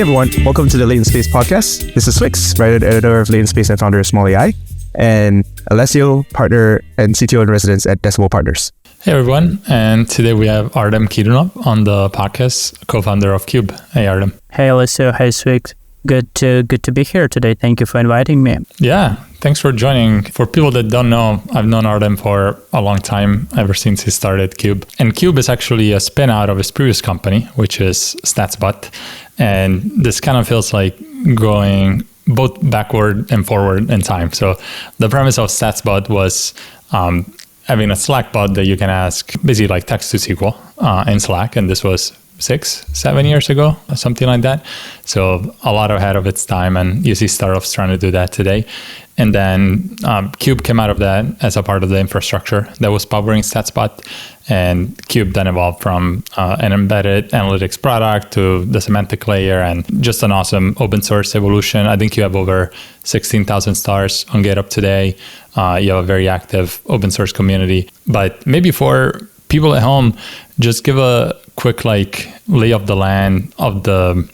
everyone, welcome to the Latent Space podcast. This is Swix, writer and editor of Latent Space and founder of Small AI, and Alessio, partner and CTO in residence at Decimal Partners. Hey everyone, and today we have Artem Keydunov on the podcast, co-founder of Cube. Hey Artem. Hey Alessio, hey Swix. Good to be here today. Thank you for inviting me. Yeah, thanks for joining. For people that don't know, I've known Artem for a long time, ever since he started Cube. And Cube is actually a spin out of his previous company, which is Statsbot. And this kind of feels like going both backward and forward in time. So the premise of Statsbot was having a Slack bot that you can ask, basically like Text-to-SQL in Slack. And this was 6-7 years ago, something like that. So a lot ahead of its time, and you see startups trying to do that today. And then Cube came out of that as a part of the infrastructure that was powering Statsbot. And Cube then evolved from an embedded analytics product to the semantic layer, and just an awesome open source evolution. I think you have over 16,000 stars on GitHub today. You have a very active open source community. But maybe for people at home, just give a quick lay of the land of the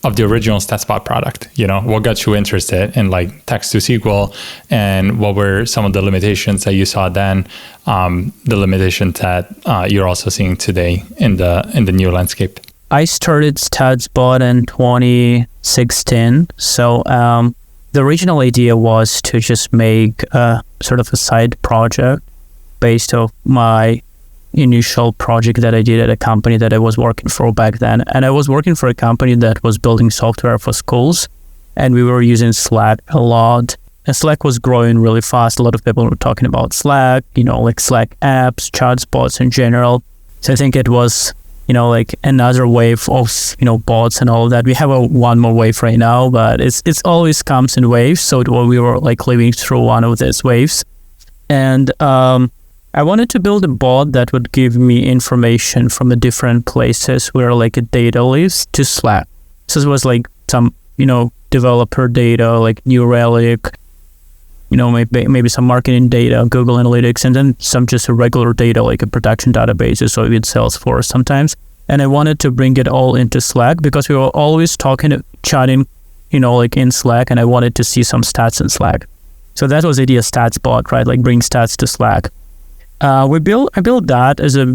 original Statsbot product. You know, what got you interested in Text-to-SQL, and what were some of the limitations that you saw then, the limitations that you're also seeing today in the new landscape? I started Statsbot in 2016. So the original idea was to just make a sort of a side project based off my initial project that I did at a company that I was working for back then. And I was working for a company that was building software for schools, and we were using Slack a lot. And Slack was growing really fast. A lot of people were talking about Slack, like Slack apps, chatbots in general. So I think it was, another wave of, bots and all of that. We have one more wave right now, but it's always comes in waves. So we were living through one of these waves. And I wanted to build a bot that would give me information from the different places where a data lives to Slack. So it was some, developer data, like New Relic, maybe some marketing data, Google Analytics, and then some just regular data, like a production databases, so with Salesforce sometimes. And I wanted to bring it all into Slack because we were always chatting, in Slack, and I wanted to see some stats in Slack. So that was the idea of Statsbot, right? Bring stats to Slack. I built that as a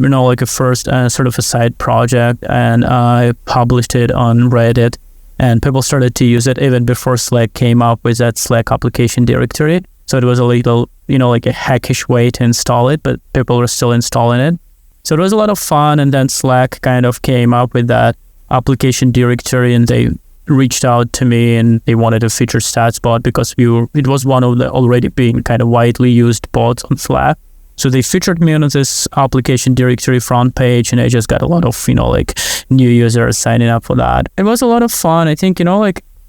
first sort of a side project, and I published it on Reddit, and people started to use it even before Slack came up with that Slack application directory. So it was a little, a hackish way to install it, but people were still installing it. So it was a lot of fun, and then Slack kind of came up with that application directory, and they reached out to me and they wanted to feature Statsbot because it was one of the already being kind of widely used bots on Slack. So they featured me on this application directory front page, and I just got a lot of, new users signing up for that. It was a lot of fun, I think,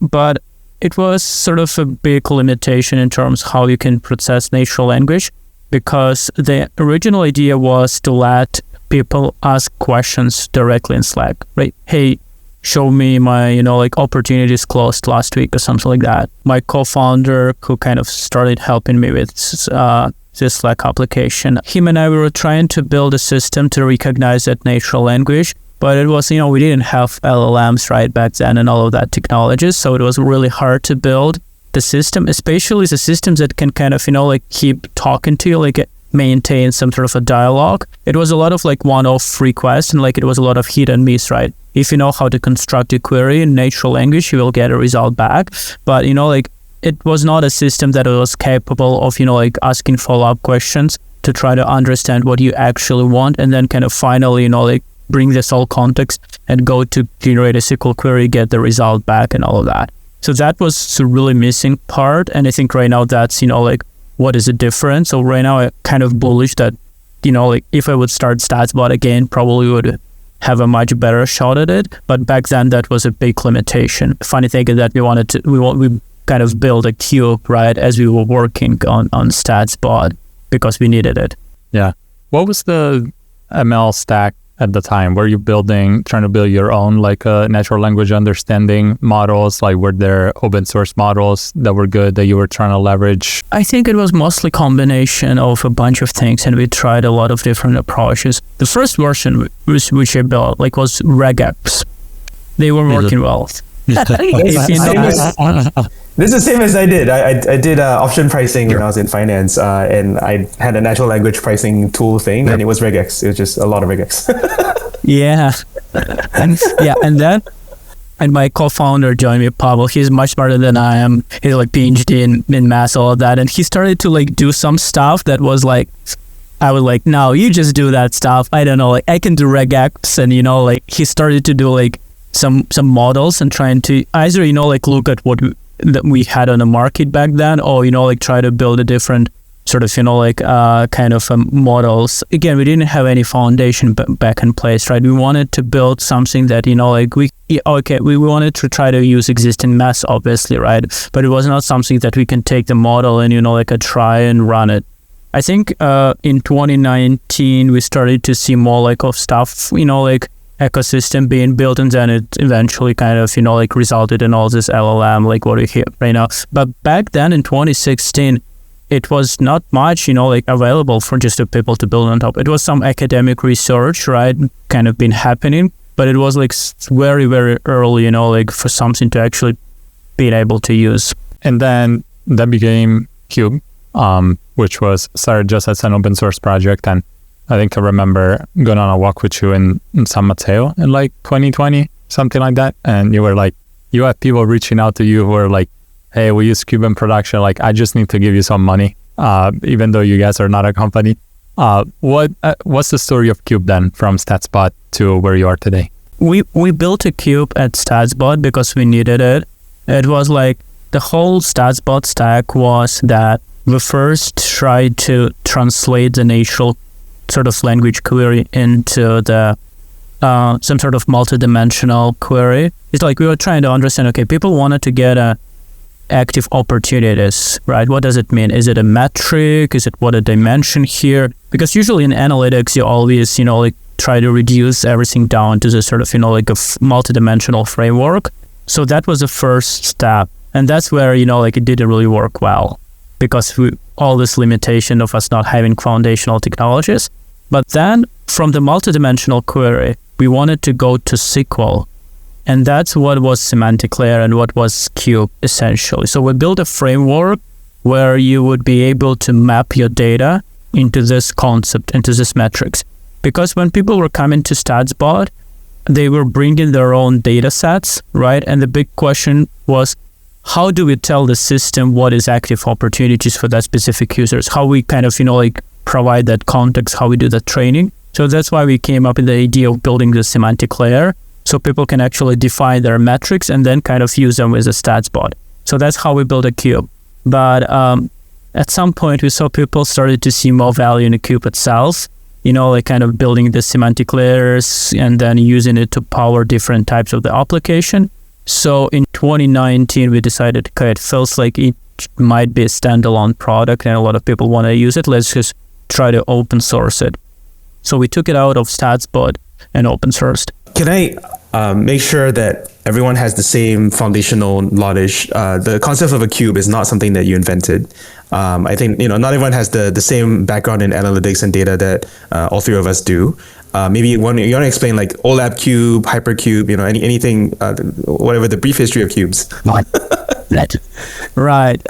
but it was sort of a big limitation in terms of how you can process natural language, because the original idea was to let people ask questions directly in Slack, right? Hey, show me my, opportunities closed last week or something like that. My co-founder, who kind of started helping me with this Slack application, him and I were trying to build a system to recognize that natural language, but it was, we didn't have LLMs right back then and all of that technologies, so it was really hard to build the system, especially the systems that can kind of, keep talking to you, maintain some sort of a dialogue. It was a lot of one-off requests, and it was a lot of hit and miss, right? If you know how to construct a query in natural language, you will get a result back, but it was not a system that was capable of, asking follow-up questions to try to understand what you actually want, and then kind of finally, bring this all context and go to generate a SQL query, get the result back and all of that. So that was the really missing part. And I think right now that's, what is the difference? So right now I'm kind of bullish that, if I would start Statsbot again, probably would have a much better shot at it. But back then that was a big limitation. Funny thing is that we kind of build a cube, right, as we were working on Statsbot because we needed it. Yeah. What was the ML stack at the time? Were you trying to build your own natural language understanding models? Were there open source models that were good that you were trying to leverage? I think it was mostly combination of a bunch of things, and we tried a lot of different approaches. The first version which I built was regex. They were working well. This is the same as I did. I did option pricing when I was in finance, and I had a natural language pricing tool thing, and it was regex. It was just a lot of regex. Yeah. And my co-founder joined me, Pavel. He's much smarter than I am. He's like PhD in math, all of that. And he started to like do some stuff that was like, I was like, no, you just do that stuff. I don't know, like I can do regex. And, like he started to do like some models and trying to either, like look at what that we had on the market back then, or, like try to build a different sort of, kind of models. Again, we didn't have any foundation back in place, right? We wanted to build something that, like we wanted to try to use existing math, obviously, right? But it was not something that we can take the model and, try and run it. I think in 2019, we started to see more like of stuff, like ecosystem being built, and then it eventually kind of, resulted in all this LLM, like what we hear right now. But back then in 2016, it was not much, available for just the people to build on top. It was some academic research, right, kind of been happening, but it was like very, very early, for something to actually be able to use. And then that became Cube, which was started just as an open source project. And I think I remember going on a walk with you in San Mateo in like 2020, something like that. And you were like, you had people reaching out to you who were like, hey, we use Cube in production. Like, I just need to give you some money, even though you guys are not a company. What's the story of Cube then, from Statsbot to where you are today? We built a Cube at Statsbot because we needed it. It was like the whole Statsbot stack was that we first tried to translate the natural sort of language query into the some sort of multidimensional query. It's like we were trying to understand, okay, people wanted to get active opportunities, right? What does it mean? Is it a metric? Is it what a dimension here? Because usually in analytics, you always, like try to reduce everything down to the sort of, like a multidimensional framework. So that was the first step. And that's where, like it didn't really work well because all this limitation of us not having foundational technologies. But then from the multidimensional query, we wanted to go to SQL. And that's what was semantic layer and what was Cube essentially. So we built a framework where you would be able to map your data into this concept, into this metrics. Because when people were coming to Statsbot, they were bringing their own data sets, right? And the big question was, how do we tell the system what is active opportunities for that specific users? How we kind of, like provide that context, how we do that training. So that's why we came up with the idea of building the semantic layer, so people can actually define their metrics and then kind of use them with a Statsbot. So that's how we built a Cube. But at some point, we saw people started to see more value in the Cube itself, like kind of building the semantic layers and then using it to power different types of the application. So in 2019, we decided, okay, it feels like it might be a standalone product and a lot of people want to use it. Let's just try to open source it. So we took it out of Statsbot and open sourced. Can I make sure that everyone has the same foundational knowledge? The concept of a cube is not something that you invented. I think, not everyone has the same background in analytics and data that all three of us do. Maybe you want to explain like OLAP cube, hypercube, anything, whatever the brief history of cubes. Right.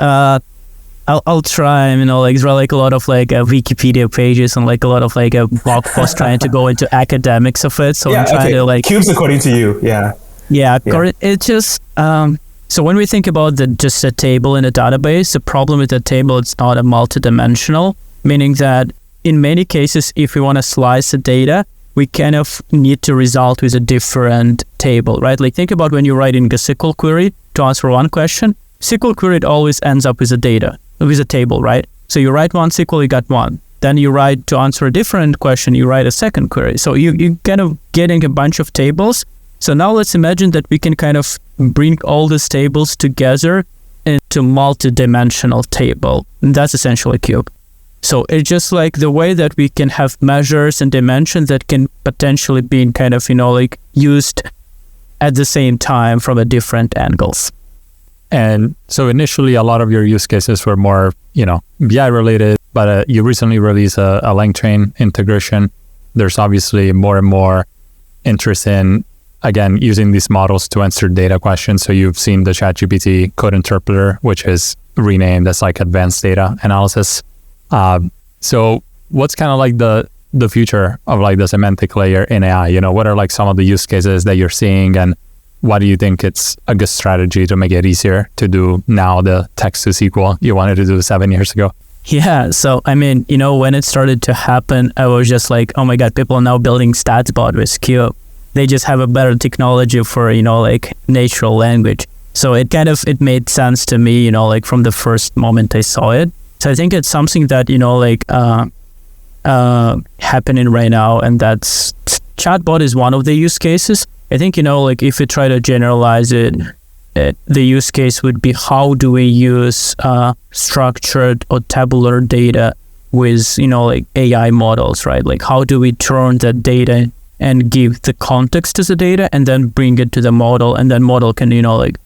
I'll try, there's like a lot of like Wikipedia pages and like a lot of like a blog post trying to go into academics of it. So I'm trying to like cubes according to you. Yeah. It's just so when we think about just a table in a database, the problem with the table, it's not a multidimensional, meaning that in many cases, if we want to slice the data, we kind of need to result with a different table, right? Like think about when you're writing a SQL query to answer one question. SQL query, it always ends up with a data, with a table, right? So you write one SQL, you got one. Then you write to answer a different question, you write a second query. So you kind of getting a bunch of tables. So now let's imagine that we can kind of bring all these tables together into multi-dimensional table. And that's essentially a cube. So it's just like the way that we can have measures and dimensions that can potentially be kind of, like used at the same time from a different angles. And so initially, a lot of your use cases were more, BI related, but you recently released a LangChain integration. There's obviously more and more interest in again, using these models to answer data questions. So you've seen the ChatGPT code interpreter, which is renamed as like advanced data analysis. So what's kind of like the future of like the semantic layer in AI? You know, what are like some of the use cases that you're seeing, and why do you think it's a good strategy to make it easier to do now the text-to-SQL you wanted to do 7 years ago? Yeah, so I mean, when it started to happen, I was just like, oh my God, people are now building Statsbot with Cube. They just have a better technology for, like natural language. So it made sense to me, like from the first moment I saw it. So I think it's something that, happening right now, and that's chatbot is one of the use cases. I think, like if we try to generalize it, the use case would be how do we use structured or tabular data with, like AI models, right? Like how do we turn that data and give the context to the data and then bring it to the model, and then model can, like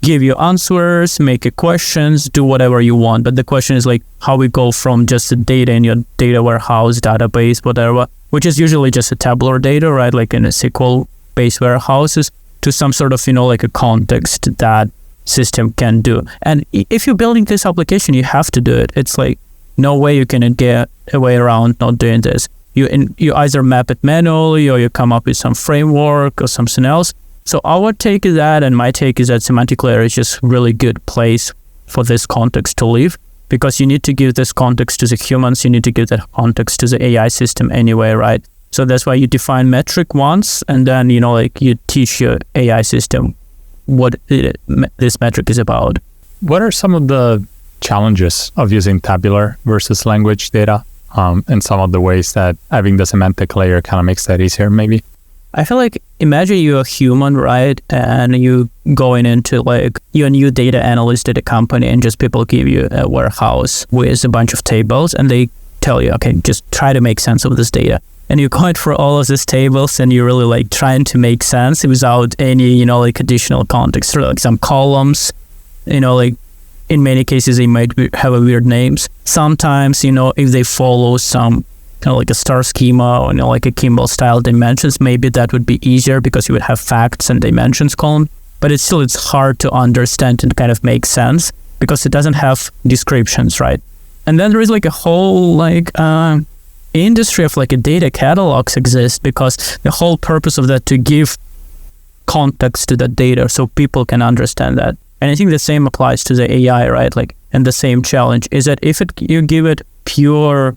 give you answers, make you questions, do whatever you want. But the question is like how we go from just the data in your data warehouse, database, whatever, which is usually just a tabular data, right? Like in a SQL-based warehouses, to some sort of, like a context that system can do. And if you're building this application, you have to do it. It's like no way you can get a way around not doing this. You either map it manually or you come up with some framework or something else. So our take is that, and my take is that semantic layer is just really good place for this context to live, because you need to give this context to the humans, you need to give that context to the AI system anyway, right? So that's why you define metric once, and then, like you teach your AI system what this metric is about. What are some of the challenges of using tabular versus language data, and some of the ways that having the semantic layer kind of makes that easier maybe? I feel like, imagine you're a human, right? And you going into like, you're a new data analyst at a company, and just people give you a warehouse with a bunch of tables, and they tell you, okay, just try to make sense of this data. And you're going through all of these tables, and you're really like trying to make sense without any, like additional context, or like some columns, like in many cases they might have a weird names. Sometimes, if they follow some like a star schema or like a Kimball style dimensions, maybe that would be easier because you would have facts and dimensions column. But it's hard to understand and kind of make sense because it doesn't have descriptions, right? And then there is like a whole like industry of like a data catalogs exist, because the whole purpose of that to give context to the data so people can understand that. And I think the same applies to the AI, right? Like, and the same challenge is that if you give it pure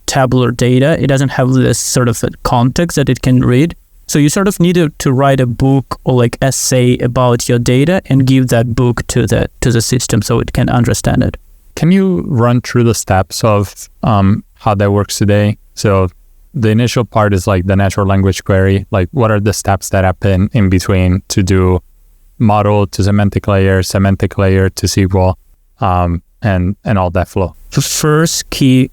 tabular data, it doesn't have this sort of context that it can read. So you sort of need to write a book or like essay about your data and give that book to the system so it can understand it. Can you run through the steps of how that works today? So the initial part is like the natural language query. Like, what are the steps that happen in between to do model to semantic layer to SQL, and all that flow? The first key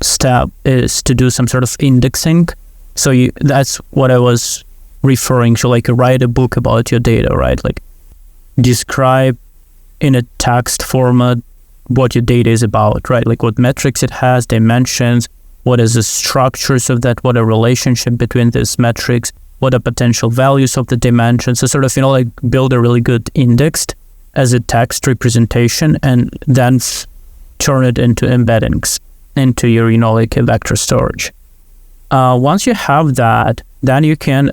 step is to do some sort of indexing. So that's what I was referring to, like write a book about your data, right? Like describe in a text format what your data is about, right? Like what metrics it has, dimensions, what is the structures of that, what a relationship between these metrics, what are potential values of the dimensions. So sort of, like build a really good index as a text representation, and then turn it into embeddings into your, like a vector storage. Once you have that, then you can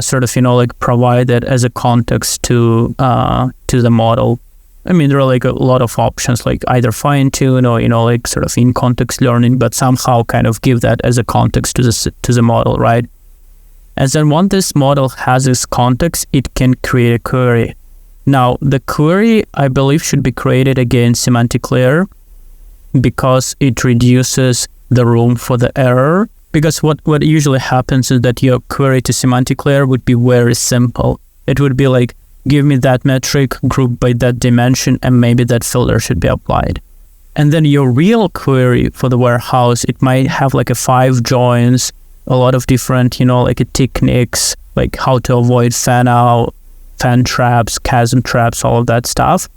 sort of, like provide that as a context to the model. I mean, there are like a lot of options, like either fine tune or, like sort of in context learning, but somehow kind of give that as a context to the model, right? And then once this model has this context, it can create a query. Now, the query, I believe, should be created against semantic layer, because it reduces the room for the error. Because what usually happens is that your query to semantic layer would be very simple. It would be like, give me that metric grouped by that dimension, and maybe that filter should be applied. And then your real query for the warehouse, it might have like a 5 joins, a lot of different, like techniques, like how to avoid fan out, fan traps, chasm traps, all of that stuff.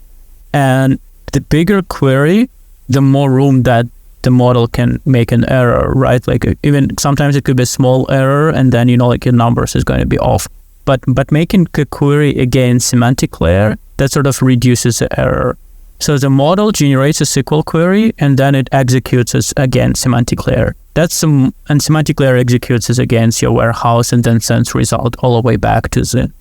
And the bigger query, the more room that the model can make an error, right? Like even sometimes it could be a small error, and then, like your numbers is going to be off. but making a query against semantic layer, that sort of reduces the error. So the model generates a SQL query and then it executes it against semantic layer. And semantic layer executes it against your warehouse and then sends result all the way back to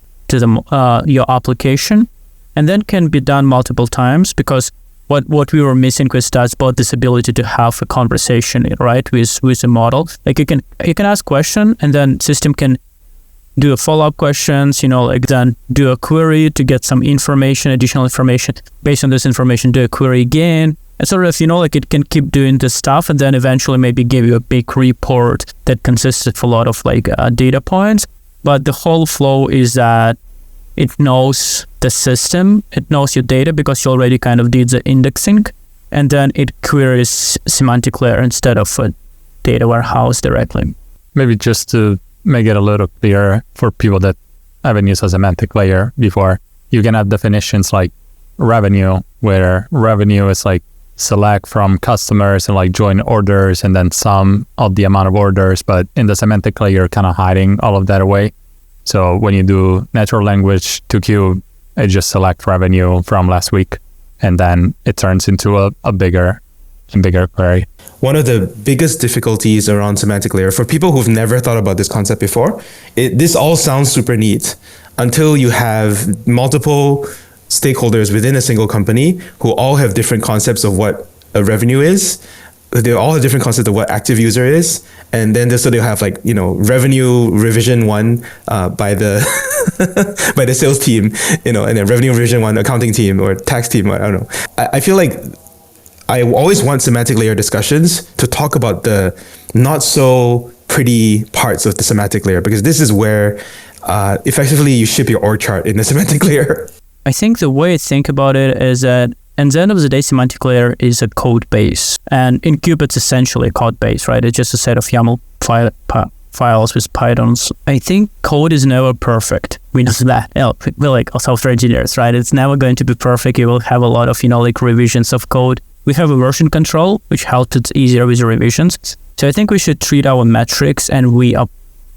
your application, and then can be done multiple times, because what we were missing with Statsbot, this ability to have a conversation, right, with a model. Like you can ask question and then system can do a follow-up questions, then do a query to get some information, additional information. Based on this information, do a query again. And sort of, it can keep doing this stuff and then eventually maybe give you a big report that consists of a lot of data points. But the whole flow is that it knows the system, it knows your data because you already kind of did the indexing, and then it queries semantic layer instead of a data warehouse directly. Maybe just to make it a little clearer for people that haven't used a semantic layer before, you can have definitions like revenue, where revenue is like select from customers and join orders and then sum of the amount of orders, but in the semantic layer, you're kind of hiding all of that away. So when you do natural language to Cube, it just select revenue from last week, and then it turns into a bigger query. One of the biggest difficulties around semantic layer for people who've never thought about this concept before, this all sounds super neat until you have multiple stakeholders within a single company who all have different concepts of what a revenue is. They all have different concepts of what active user is, and then they'll have revenue revision 1 by the by the sales team, and then revenue revision 1 accounting team or tax team. I don't know. I feel like I always want semantic layer discussions to talk about the not so pretty parts of the semantic layer, because this is where effectively you ship your org chart in the semantic layer. I think the way I think about it is that at the end of the day, semantic layer is a code base. And in Cube, it's essentially a code base, right? It's just a set of YAML files with Pythons. I think code is never perfect. We know that. We're like software engineers, right? It's never going to be perfect. You will have a lot of, revisions of code. We have a version control, which helps it easier with the revisions. So I think we should treat our metrics and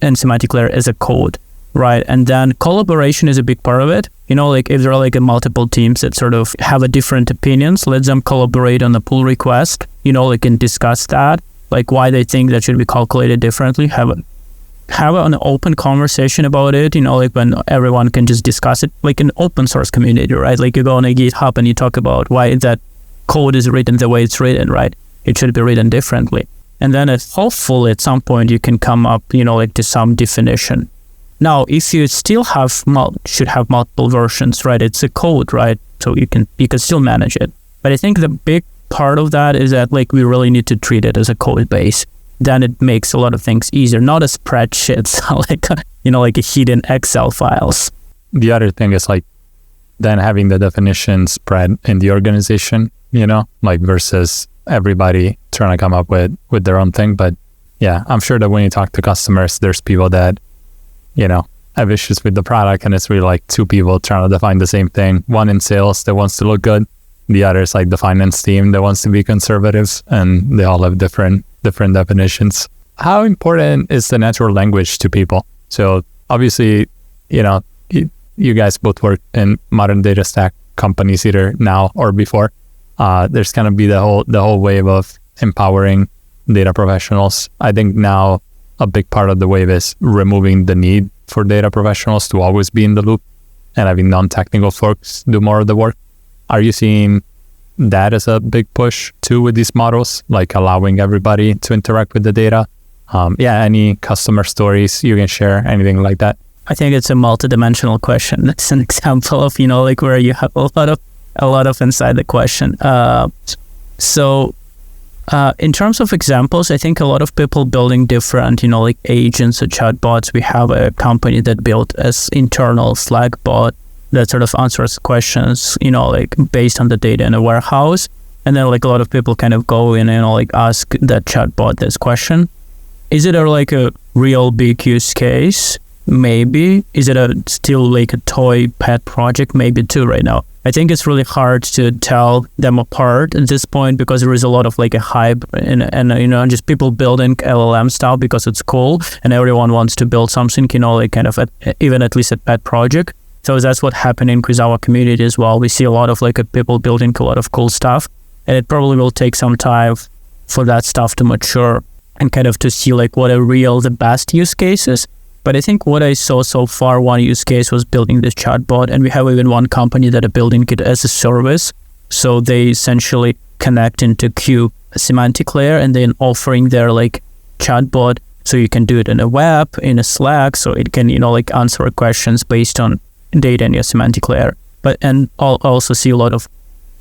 and semantic layer as a code, right? And then collaboration is a big part of it. If there are multiple teams that sort of have a different opinions, let them collaborate on the pull request, and discuss that, why they think that should be calculated differently, have an open conversation about it, when everyone can just discuss it, like an open source community, right? You go on a GitHub and you talk about why that code is written the way it's written, right? It should be written differently. And then hopefully at some point you can come up, to some definition. Now, if you still should have multiple versions, right? It's a code, right? So you can still manage it. But I think the big part of that is that we really need to treat it as a code base. Then it makes a lot of things easier, not as spreadsheets, like a hidden Excel files. The other thing is then having the definition spread in the organization, versus everybody trying to come up with their own thing. But yeah, I'm sure that when you talk to customers, there's people that have issues with the product, and it's really 2 people trying to define the same thing. One in sales that wants to look good, the other is the finance team that wants to be conservative, and they all have different definitions. How important is the natural language to people? So obviously, you guys both work in modern data stack companies either now or before. There's going to be the whole wave of empowering data professionals. I think now a big part of the wave is removing the need for data professionals to always be in the loop and having non-technical folks do more of the work. Are you seeing that as a big push too with these models, allowing everybody to interact with the data? Any customer stories you can share, anything like that? I think it's a multidimensional question. It's an example of, where you have a lot of inside the question. In terms of examples, I think a lot of people building different, agents or chatbots. We have a company that built as internal Slack bot that sort of answers questions, based on the data in a warehouse. And then a lot of people kind of go in and ask that chatbot this question. Is it a real big use case? Maybe. Is it still a toy pet project? Maybe too right now. I think it's really hard to tell them apart at this point because there is a lot of like a hype and just people building LLM stuff because it's cool and everyone wants to build something, like kind of even at least a pet project. So that's what's happening with our community as well. We see a lot of like people building a lot of cool stuff, and it probably will take some time for that stuff to mature and kind of to see like what are the best use cases. But I think what I saw so far, one use case was building this chatbot, and we have even one company that are building it as a service. So they essentially connect into Cube semantic layer and then offering their like chatbot. So you can do it in a web, in a Slack, so it can, like answer questions based on data in your semantic layer. And I'll also see a lot of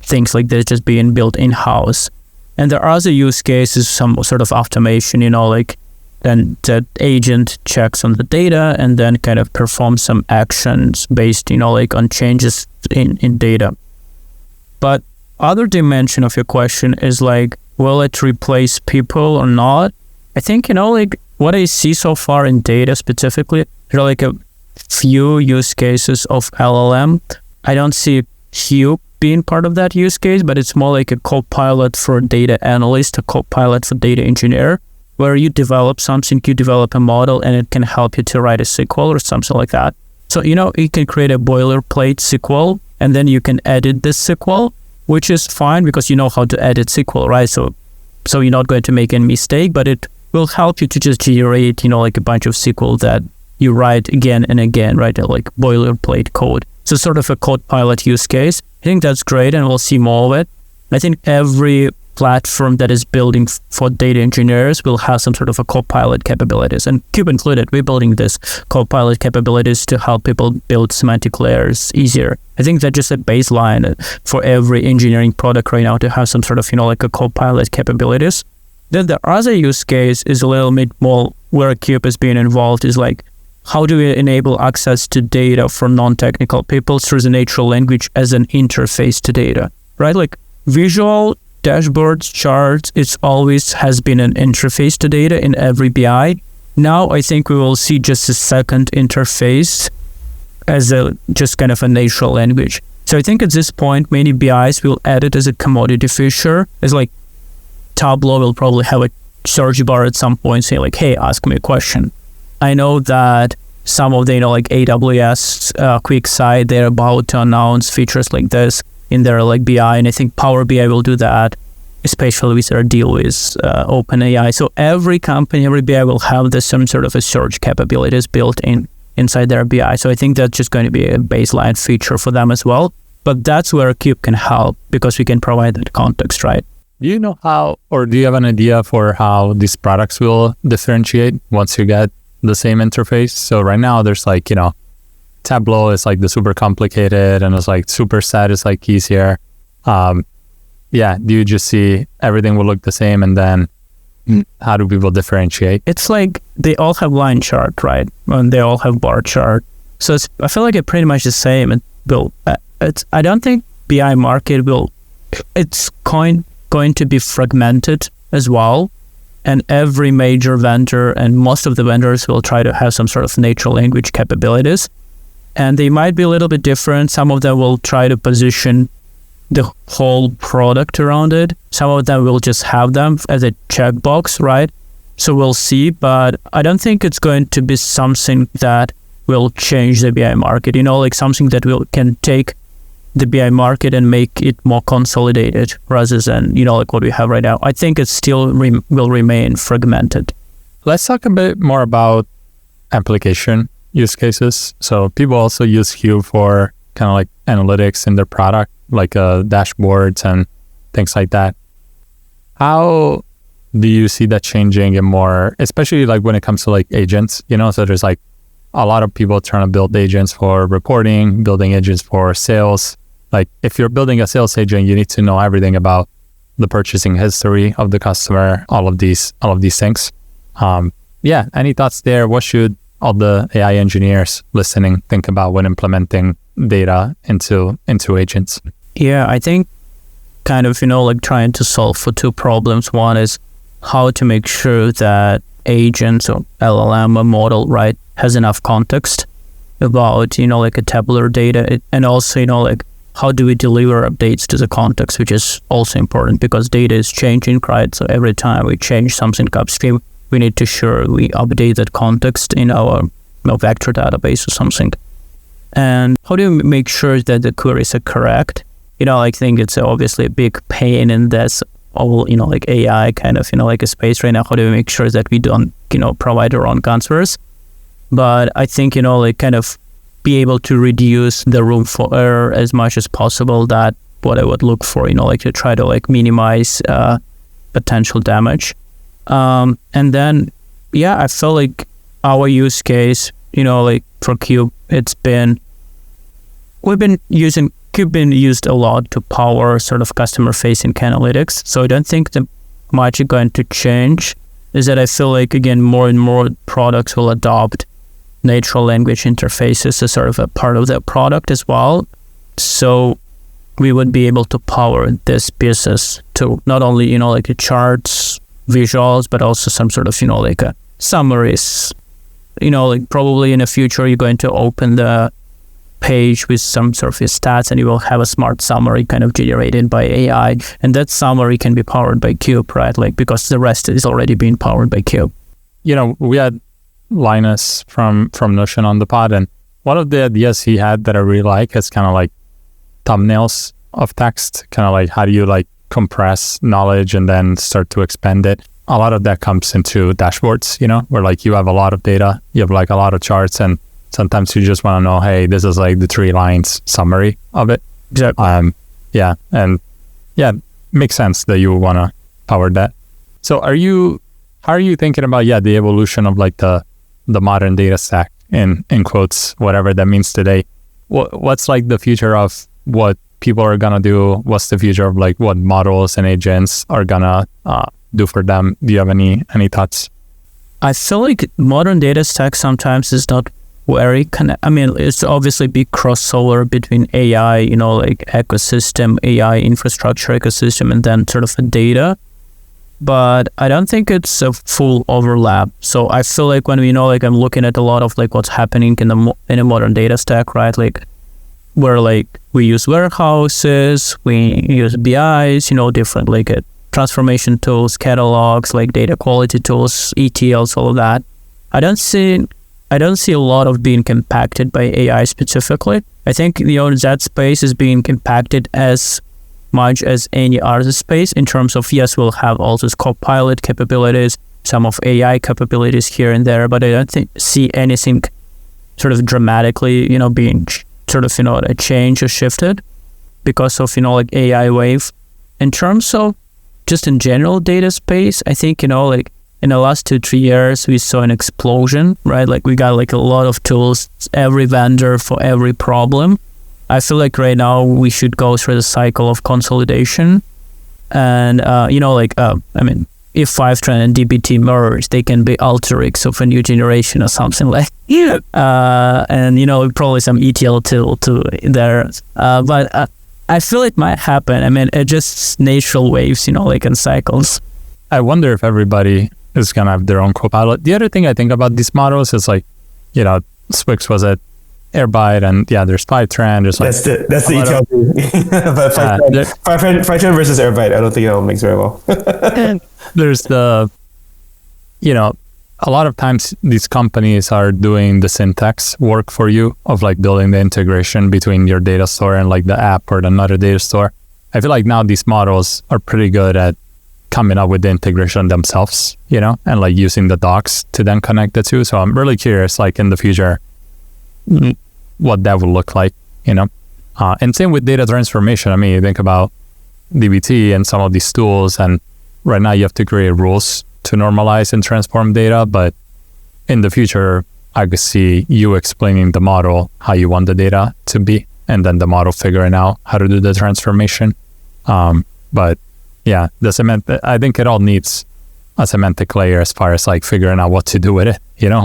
things like this just being built in-house. And there are other use cases, some sort of automation, like then the agent checks on the data and then kind of performs some actions based, like on changes in data. But other dimension of your question is like, will it replace people or not? I think, like what I see so far in data specifically, there are like a few use cases of LLM. I don't see Cube being part of that use case, but it's more like a Copilot for data analyst, a Copilot for data engineer, where you develop something, you develop a model, and it can help you to write a SQL or something like that. So, you can create a boilerplate SQL, and then you can edit this SQL, which is fine because you know how to edit SQL, right? So you're not going to make any mistake, but it will help you to just generate, like a bunch of SQL that you write again and again, right? Like boilerplate code. So sort of a Copilot use case. I think that's great, and we'll see more of it. I think every platform that is building for data engineers will have some sort of a Copilot capabilities, and Cube included. We're building this Copilot capabilities to help people build semantic layers easier. I think that's just a baseline for every engineering product right now to have some sort of, like a Copilot capabilities. Then the other use case is a little bit more where Cube is being involved is like, how do we enable access to data for non-technical people through the natural language as an interface to data, right? Like visual dashboards, charts, it's always has been an interface to data in every BI. Now I think we will see just a second interface as a just kind of a natural language. So I think at this point, many BIs will add it as a commodity feature. It's like Tableau will probably have a search bar at some point saying like, hey, ask me a question. I know that some of the, like AWS QuickSight, they're about to announce features like this in their like BI, and I think Power BI will do that, especially with their deal with OpenAI. So every company, every BI will have some sort of a search capabilities built inside their BI. So I think that's just going to be a baseline feature for them as well. But that's where Cube can help because we can provide that context, right? Do you know how, or do you have an idea for how these products will differentiate once you get the same interface? So right now there's like, Tableau is like the super complicated, and it's like Superset is like easier. Do you just see everything will look the same, and then how do people differentiate? It's like they all have line chart, right? And they all have bar chart. So I feel like it's pretty much the same. I don't think BI market it's going to be fragmented as well. And every major vendor and most of the vendors will try to have some sort of natural language capabilities. And they might be a little bit different. Some of them will try to position the whole product around it. Some of them will just have them as a checkbox, right? So we'll see, but I don't think it's going to be something that will change the BI market, like something that can take the BI market and make it more consolidated rather than, like what we have right now. I think it still will remain fragmented. Let's talk a bit more about application use cases. So people also use Cube for kind of like analytics in their product, like dashboards and things like that. How do you see that changing and more, especially like when it comes to like agents, so there's like a lot of people trying to build agents for reporting, building agents for sales. Like if you're building a sales agent, you need to know everything about the purchasing history of the customer, all of these things. Any thoughts there? What should all the AI engineers listening think about when implementing data into agents? Yeah, I think kind of, like trying to solve for two problems. One is how to make sure that agents or LLM or model, right, has enough context about, like a tabular data, and also, like how do we deliver updates to the context, which is also important because data is changing, right? So every time we change something upstream, we need to sure we update that context in our vector database or something. And how do you make sure that the queries are correct? I think it's obviously a big pain in this all, like AI kind of, like a space right now. How do we make sure that we don't, provide the wrong answers? But I think, like kind of be able to reduce the room for error as much as possible. That what I would look for, like to try to like minimize potential damage. And then, I feel like our use case, like for Cube, Cube been used a lot to power sort of customer-facing analytics. So I don't think the much is going to change. Is that I feel like, again, more and more products will adopt natural language interfaces as sort of a part of their product as well. So we would be able to power this business to not only, like the charts, visuals, but also some sort of, like a summaries. Like probably in the future, you're going to open the page with some sort of stats and you will have a smart summary kind of generated by AI. And that summary can be powered by Cube, right? Like because the rest is already being powered by Cube. We had Linus from Notion on the pod, and one of the ideas he had that I really like is kind of like thumbnails of text, kind of like how do you like compress knowledge and then start to expand it. A lot of that comes into dashboards, where like you have a lot of data, you have like a lot of charts, and sometimes you just want to know, hey, this is like the 3 lines summary of it. Exactly. Makes sense that you want to power that. So how are you thinking about, the evolution of like the modern data stack in quotes, whatever that means today? What's like the future of what people are going to do? What's the future of like what models and agents are going to do for them? Do you have any thoughts? I feel like modern data stack sometimes is not very it's obviously big crossover between AI, like ecosystem, AI infrastructure ecosystem, and then sort of a data. But I don't think it's a full overlap. So I feel like when like I'm looking at a lot of like what's happening in a modern data stack, right? Like where like we use warehouses, we use BIs, different like transformation tools, catalogs, like data quality tools, ETLs, all of that. I don't see a lot of being impacted by AI specifically. I think that space is being impacted as much as any other space in terms of, yes, we'll have all those Copilot capabilities, some of AI capabilities here and there, but I don't see anything sort of dramatically, being sort of, a change or shifted because of, like AI wave. In terms of just in general data space, I think, like in the last 2-3 years, we saw an explosion, right? Like we got like a lot of tools, every vendor for every problem. I feel like right now we should go through the cycle of consolidation. And, if Fivetran and DBT merge, they can be Alteryx of a new generation or something like and, probably some ETL tool too there. But I feel it might happen. It just natural waves, like in cycles. I wonder if everybody is going to have their own Copilot. The other thing I think about these models is like, Swix was at Airbyte, and there's Fivetran. There's like that's the ETL thing. But Fivetran versus Airbyte, I don't think it'll mix very well. There's a lot of times these companies are doing the syntax work for you of like building the integration between your data store and like the app or another data store. I feel like now these models are pretty good at coming up with the integration themselves, and like using the docs to then connect the two. So I'm really curious, like in the future, what that will look like, and same with data transformation. You think about DBT and some of these tools, and right now you have to create rules to normalize and transform data. But in the future, I could see you explaining the model how you want the data to be, and then the model figuring out how to do the transformation. But I think it all needs a semantic layer as far as like figuring out what to do with it,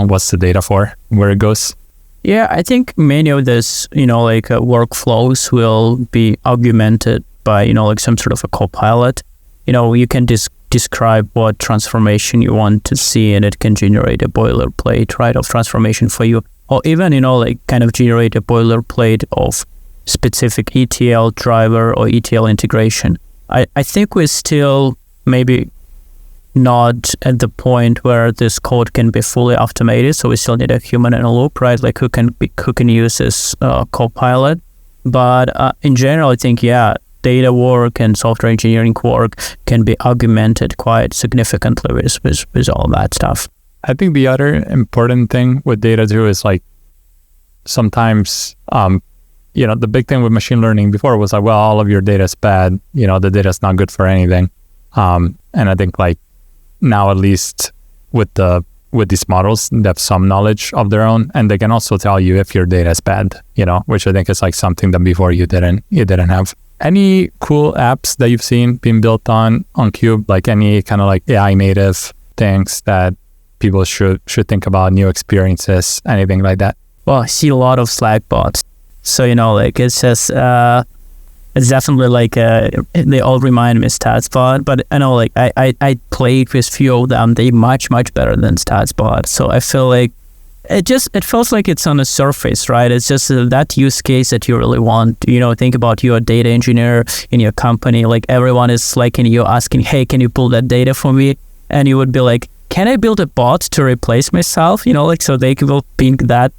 what's the data for, where it goes. Yeah, I think many of this, workflows will be augmented by, like some sort of a Copilot. You can describe what transformation you want to see, and it can generate a boilerplate, right, of transformation for you. Or even, kind of generate a boilerplate of specific ETL driver or ETL integration. I think we're still maybe not at the point where this code can be fully automated, so we still need a human in a loop, right? Like who can use this Copilot. But in general, I think, data work and software engineering work can be augmented quite significantly with all that stuff. I think the other important thing with data too is like sometimes, the big thing with machine learning before was like, well, all of your data is bad. The data is not good for anything. And I think like now, at least with these models, they have some knowledge of their own, and they can also tell you if your data is bad, which I think is like something that before you didn't have. Any cool apps that you've seen being built on Cube, like any kind of like AI native things that people should think about, new experiences, anything like that? Well, I see a lot of Slack bots. So, like it's just, it's definitely like, they all remind me of Statsbot, but I know like I played with few of them. They're much better than Statsbot. So I feel like it feels like it's on the surface, right? It's just that use case that you really want. Think about you're a data engineer in your company. Like everyone is like, and you're asking, hey, can you pull that data for me? And you would be like, can I build a bot to replace myself? So they will ping that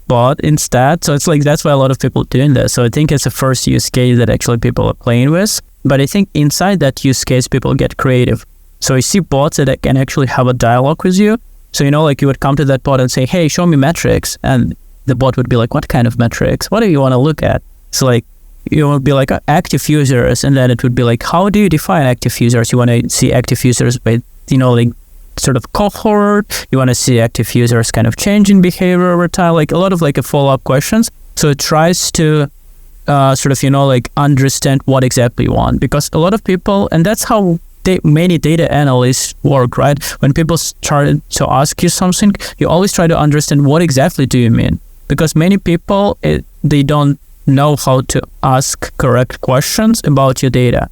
bot instead. So it's like, that's why a lot of people are doing this. So I think it's the first use case that actually people are playing with. But I think inside that use case, people get creative. So you see bots that can actually have a dialogue with you. So, like you would come to that bot and say, hey, show me metrics. And the bot would be like, what kind of metrics? What do you want to look at? So like, you would be like active users. And then it would be like, how do you define active users? You want to see active users with, like sort of cohort. You want to see active users kind of changing behavior over time, like a lot of like a follow-up questions. So it tries to sort of, like understand what exactly you want, because a lot of people, and that's how many data analysts work, right? When people start to ask you something, you always try to understand what exactly do you mean, because many people, they don't know how to ask correct questions about your data.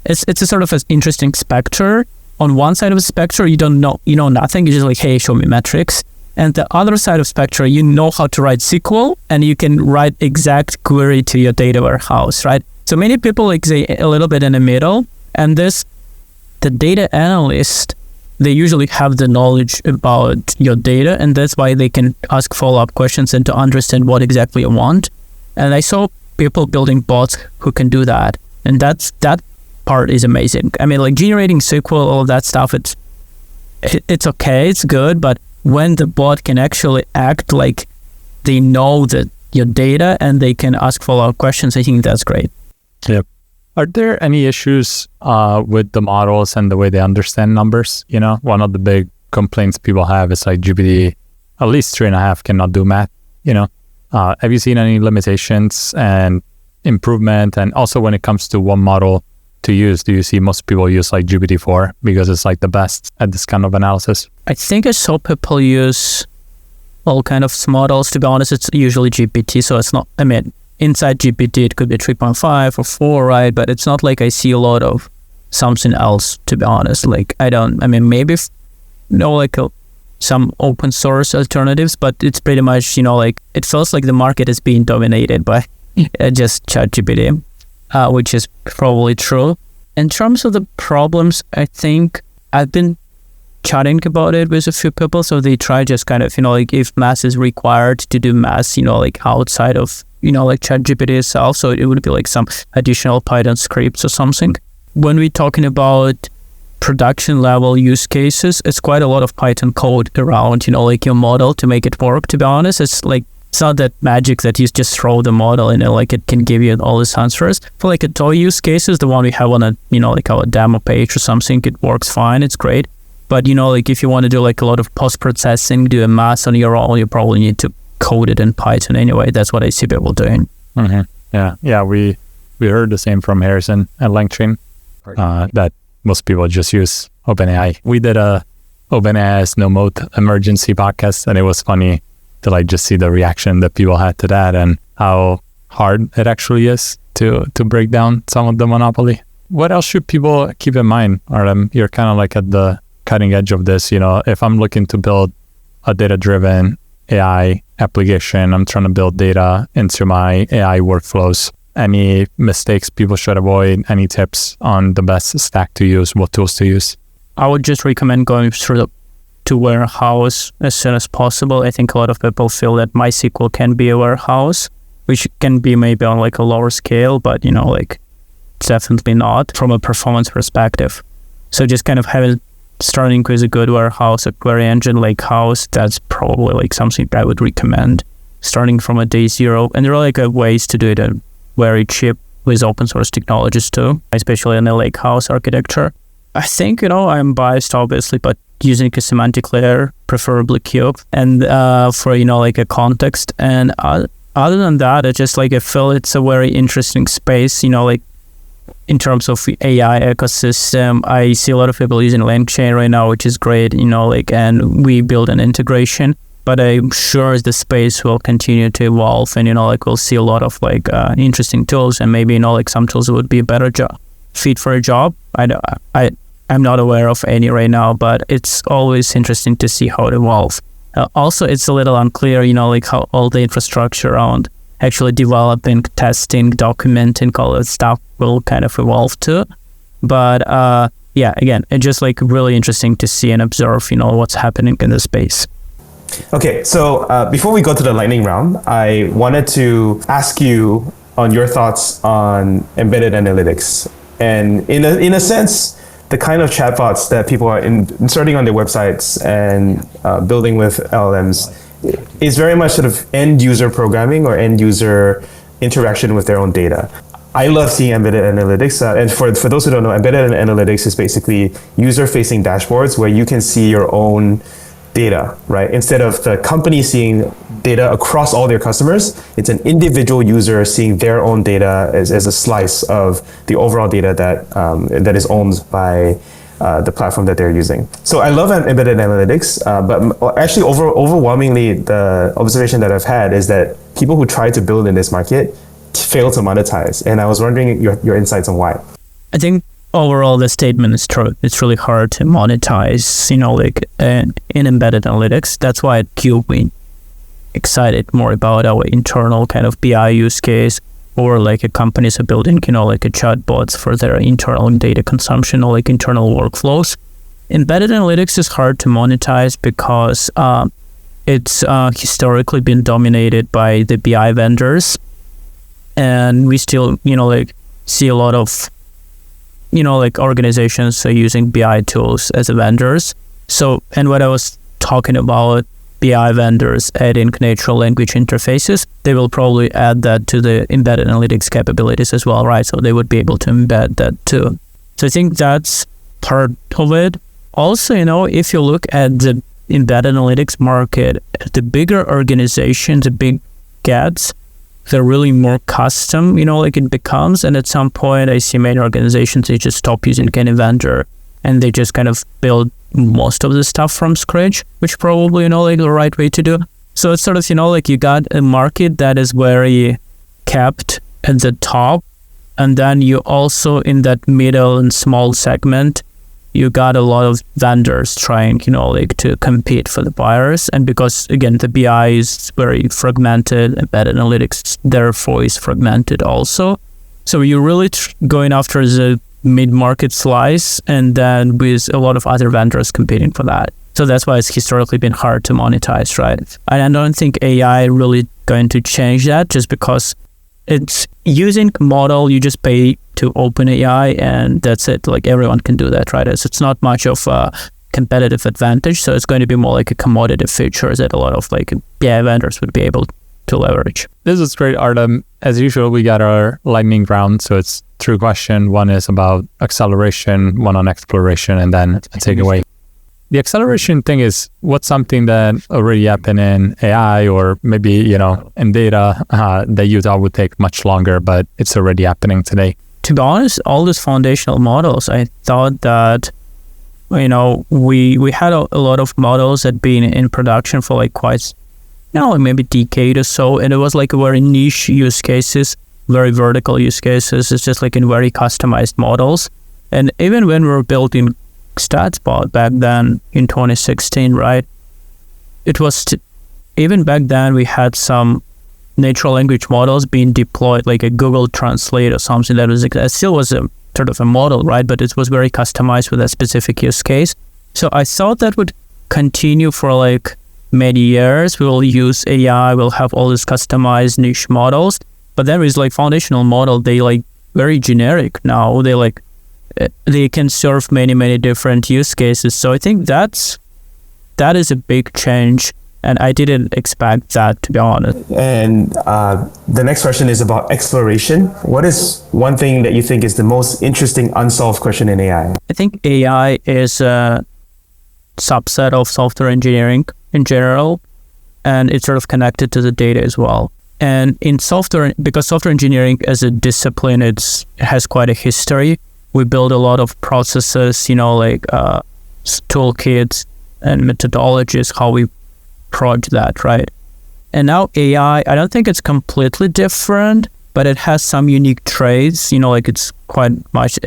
It's a sort of an interesting spectrum. On one side of the spectrum, you don't know, nothing. You're just like, hey, show me metrics. And the other side of spectrum, you know how to write SQL, and you can write exact query to your data warehouse, right? So many people like they a little bit in the middle, and the data analyst, they usually have the knowledge about your data, and that's why they can ask follow-up questions and to understand what exactly you want. And I saw people building bots who can do that, and that part is amazing. I mean, like generating SQL, all of that stuff, it's okay, it's good, but when the bot can actually act like they know that your data and they can ask follow-up questions, I think that's great. Yep. Are there any issues with the models and the way they understand numbers? One of the big complaints people have is like GPT, at least 3.5 cannot do math. Have you seen any limitations and improvement? And also when it comes to one model to use, do you see most people use like GPT-4 because it's like the best at this kind of analysis? I think I saw people use all kind of models. To be honest, it's usually GPT, so it's not, inside GPT, it could be 3.5 or 4, right? But it's not like I see a lot of something else, to be honest. Like, maybe, some open source alternatives, but it's pretty much, it feels like the market is being dominated by just ChatGPT, which is probably true. In terms of the problems, I think I've been chatting about it with a few people. So they try just kind of, if math is required to do math, outside of, ChatGPT itself. So it would be like some additional Python scripts or something. When we're talking about production level use cases, it's quite a lot of Python code around, your model to make it work. To be honest, it's not that magic that you just throw the model in and it can give you all these answers. For like a toy use cases, the one we have on a, our demo page or something, it works fine. It's great. But, if you want to do like a lot of post-processing, do a math on your own, you probably need to code it in Python anyway. That's what I see people doing. Mm-hmm. Yeah. We heard the same from Harrison at LangChain, that most people just use OpenAI. We did a OpenAI's no mode emergency podcast, and it was funny to just see the reaction that people had to that and how hard it actually is to break down some of the monopoly. What else should people keep in mind, Artem? You're kind of at the cutting edge of this. If I'm looking to build a data-driven AI application, I'm trying to build data into my AI workflows. any mistakes people should avoid, any tips on the best stack to use, what tools to use? I would just recommend going through to warehouse as soon as possible. I think a lot of people feel that MySQL can be a warehouse, which can be maybe on like a lower scale, but like definitely not from a performance perspective. So just kind of starting with a good warehouse, a query engine lakehouse, that's probably like something I would recommend. Starting from a day zero, and there are like ways to do it very cheap with open source technologies too, especially in the lakehouse architecture. I think, I'm biased obviously, but using a semantic layer, preferably Cube, and for, like a context. And other than that, it's just like I feel it's a very interesting space, like in terms of AI ecosystem. I see a lot of people using LangChain right now, which is great, and we build an integration. But I'm sure the space will continue to evolve, and we'll see a lot of interesting tools, and maybe some tools would be a better fit for a job. I'm not aware of any right now, but it's always interesting to see how it evolves. Also, it's a little unclear, how all the infrastructure around actually developing, testing, documenting, all that stuff will kind of evolve too. But again, it's just really interesting to see and observe, what's happening in the space. Okay, so before we go to the lightning round, I wanted to ask you on your thoughts on embedded analytics. And in a sense, the kind of chatbots that people are inserting on their websites and building with LLMs is very much sort of end user programming or end user interaction with their own data. I love seeing embedded analytics. And for those who don't know, embedded analytics is basically user-facing dashboards where you can see your own data, right? Instead of the company seeing data across all their customers, it's an individual user seeing their own data as a slice of the overall data that is owned by the platform that they're using. So I love embedded analytics, but actually overwhelmingly the observation that I've had is that people who try to build in this market fail to monetize. And I was wondering your insights on why. I think overall, the statement is true. It's really hard to monetize, in embedded analytics. That's why at Cube we excited more about our internal kind of BI use case, or companies are building, a chatbots for their internal data consumption or internal workflows. Embedded analytics is hard to monetize because it's historically been dominated by the BI vendors, and we still, see a lot of organizations are using BI tools as vendors. So, and what I was talking about, BI vendors adding natural language interfaces, they will probably add that to the embedded analytics capabilities as well, right? So they would be able to embed that too. So I think that's part of it. Also, if you look at the embedded analytics market, the bigger organizations, the big gets, they're really more custom, it becomes. And at some point, I see many organizations, they just stop using any vendor and they just kind of build most of the stuff from scratch, which probably, the right way to do. So it's sort of, you got a market that is very kept at the top. And then you also in that middle and small segment, you got a lot of vendors trying, to compete for the buyers. And because, again, the BI is very fragmented, embedded analytics, therefore, is fragmented also. So you're really going after the mid-market slice, and then with a lot of other vendors competing for that. So that's why it's historically been hard to monetize, right? And I don't think AI really going to change that, just because it's using model, you just pay to OpenAI, and that's it. Everyone can do that, right? It's not much of a competitive advantage, so it's going to be more like a commodity feature that a lot of BI vendors would be able to leverage. This is great, Artem. As usual, we got our lightning round, so it's 3 questions. One is about acceleration, one on exploration, and then a takeaway. The acceleration thing is what's something that already happened in AI or maybe, in data that you thought would take much longer, but it's already happening today? To be honest, all these foundational models, I thought that, we had a lot of models that been in production for quite, maybe a decade or so. And it was very niche use cases, very vertical use cases. It's just in very customized models. And even when we were building Statsbot back then in 2016, right? It was even back then we had some natural language models being deployed, like a Google Translate or something that was, it still was a sort of a model, right? But it was very customized for that specific use case. So I thought that would continue for like many years. We will use AI, we'll have all these customized niche models. But then with like foundational model, they like very generic now. They can serve many different use cases. So I think that is a big change. And I didn't expect that, to be honest. And the next question is about exploration. What is one thing that you think is the most interesting unsolved question in AI? I think AI is a subset of software engineering in general, and it's sort of connected to the data as well. And in software, because software engineering as a discipline, it has quite a history. We build a lot of processes, like toolkits and methodologies, how we approach that, right? And now AI, I don't think it's completely different, but it has some unique traits, like it's quite much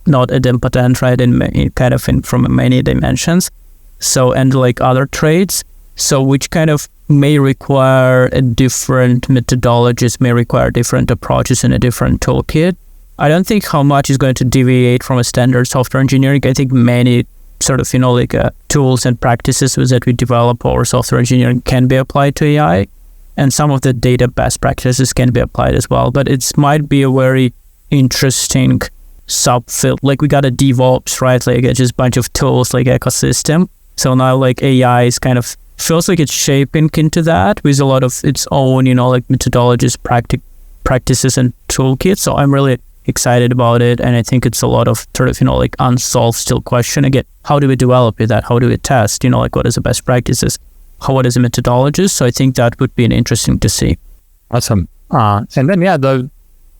not idempotent, right? From many dimensions. So, and like other traits, so which kind of may require a different methodologies, may require different approaches in a different toolkit. I don't think how much is going to deviate from a standard software engineering. I think many sort of, tools and practices that we develop or software engineering can be applied to AI. And some of the data best practices can be applied as well. But it might be a very interesting subfield. Like we got a DevOps, right? Like it's just a bunch of tools, like ecosystem. So now like AI is kind of, feels like it's shaping into that with a lot of its own, like methodologies, practices and toolkits. So I'm really excited about it, and I think it's a lot of sort of like unsolved still question. Again, how do we develop that? How do we test? Like what is the best practices? What is the methodologies? So I think that would be an interesting to see. Awesome. And then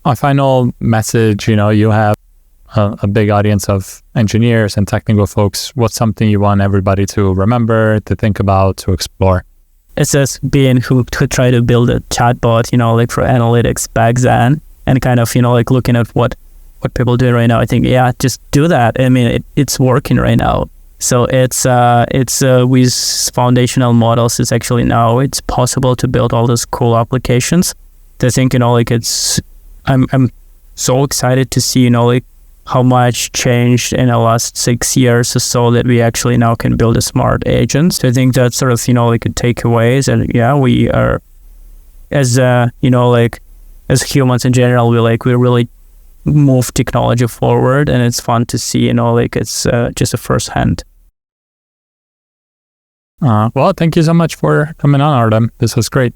a final message. You have a big audience of engineers and technical folks. What's something you want everybody to remember, to think about, to explore? It's just being who try to build a chatbot, like for analytics back then. And kind of, like looking at what people do right now, I think, just do that. I mean, it's working right now. So it's with foundational models, it's actually now it's possible to build all those cool applications. I think, I'm so excited to see, how much changed in the last 6 years or so that we actually now can build a smart agent. So I think that's sort of, like a takeaways. And we are, as humans in general, we really move technology forward, and it's fun to see, it's just a firsthand. Well, thank you so much for coming on, Artem. This was great.